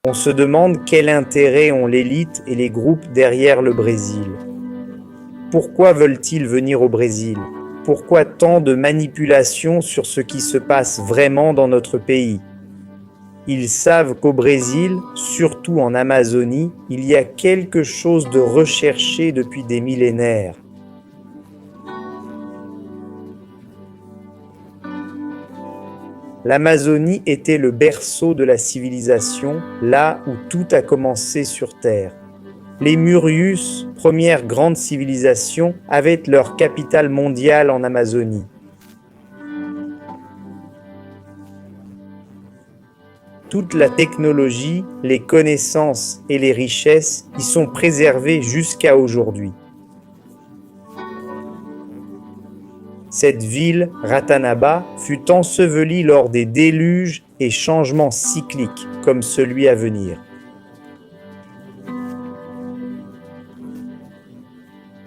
On se demande quel intérêt ont l'élite et les groupes derrière le Brésil. Pourquoi veulent-ils venir au Brésil? Pourquoi tant de manipulations sur ce qui se passe vraiment dans notre pays? Ils savent qu'au Brésil, surtout en Amazonie, il y a quelque chose de recherché depuis des millénaires. L'Amazonie était le berceau de la civilisation, là où tout a commencé sur Terre. Les Murius, première grande civilisation, avaient leur capitale mondiale en Amazonie. Toute la technologie, les connaissances et les richesses y sont préservées jusqu'à aujourd'hui. Cette ville, Ratanaba, fut ensevelie lors des déluges et changements cycliques comme celui à venir.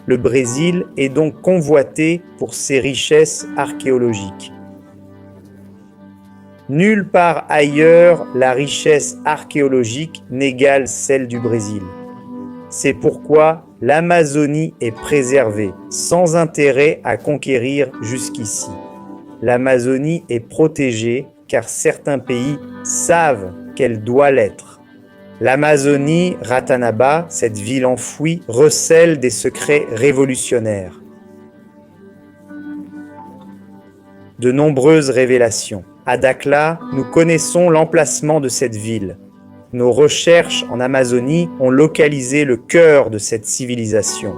Le Brésil est donc convoité pour ses richesses archéologiques. Nulle part ailleurs la richesse archéologique n'égale celle du Brésil. C'est pourquoi l'Amazonie est préservée, sans intérêt à conquérir jusqu'ici. L'Amazonie est protégée car certains pays savent qu'elle doit l'être. L'Amazonie, Ratanaba, cette ville enfouie, recèle des secrets révolutionnaires. De nombreuses révélations. À Dakhla, nous connaissons l'emplacement de cette ville. Nos recherches en Amazonie ont localisé le cœur de cette civilisation.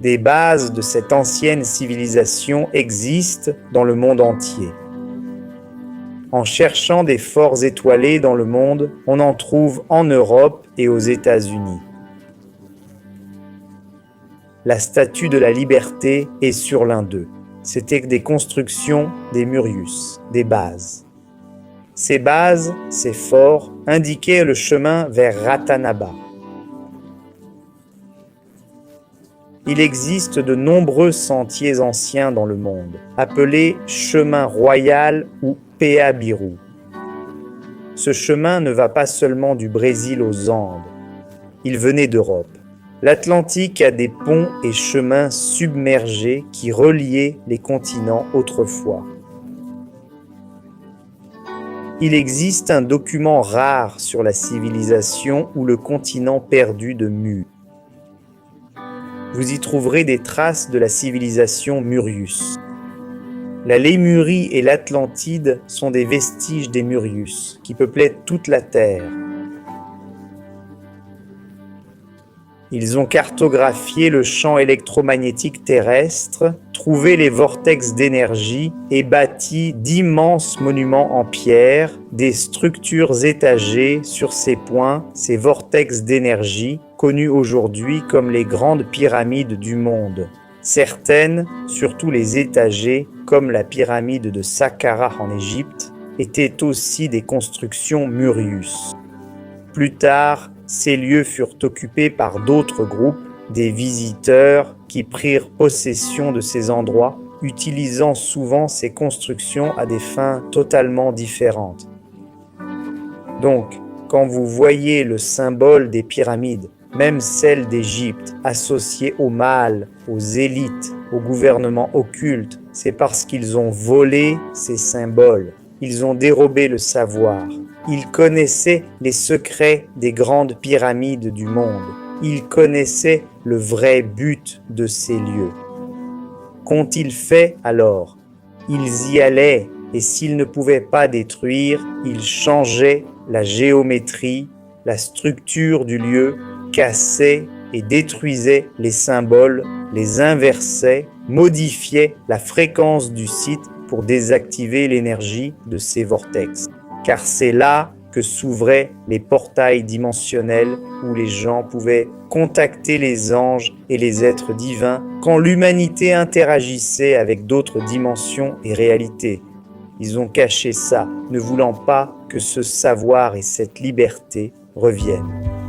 Des bases de cette ancienne civilisation existent dans le monde entier. En cherchant des forts étoilés dans le monde, on en trouve en Europe et aux États-Unis. La statue de la liberté est sur l'un d'eux. C'étaient des constructions des Murius, des bases. Ces bases, ces forts, indiquaient le chemin vers Ratanaba. Il existe de nombreux sentiers anciens dans le monde, appelés chemin royal ou Peabiru. Ce chemin ne va pas seulement du Brésil aux Andes, il venait d'Europe. L'Atlantique a des ponts et chemins submergés qui reliaient les continents autrefois. Il existe un document rare sur la civilisation ou le continent perdu de Mu. Vous y trouverez des traces de la civilisation Murius. La Lémurie et l'Atlantide sont des vestiges des Murius, qui peuplaient toute la Terre. Ils ont cartographié le champ électromagnétique terrestre, trouvé les vortex d'énergie et bâti d'immenses monuments en pierre, des structures étagées sur ces points, ces vortex d'énergie, connus aujourd'hui comme les grandes pyramides du monde. Certaines, surtout les étagées, comme la pyramide de Saqqara en Égypte, étaient aussi des constructions Murius. Plus tard, ces lieux furent occupés par d'autres groupes, des visiteurs qui prirent possession de ces endroits, utilisant souvent ces constructions à des fins totalement différentes. Donc, quand vous voyez le symbole des pyramides, même celles d'Égypte, associées au mal, aux élites, au gouvernement occulte, c'est parce qu'ils ont volé ces symboles. Ils ont dérobé le savoir. Ils connaissaient les secrets des grandes pyramides du monde. Ils connaissaient le vrai but de ces lieux. Qu'ont-ils fait alors? Ils y allaient, et s'ils ne pouvaient pas détruire, ils changeaient la géométrie, la structure du lieu, cassaient et détruisaient les symboles, les inversaient, modifiaient la fréquence du site pour désactiver l'énergie de ces vortex. Car c'est là que s'ouvraient les portails dimensionnels où les gens pouvaient contacter les anges et les êtres divins quand l'humanité interagissait avec d'autres dimensions et réalités. Ils ont caché ça, ne voulant pas que ce savoir et cette liberté reviennent.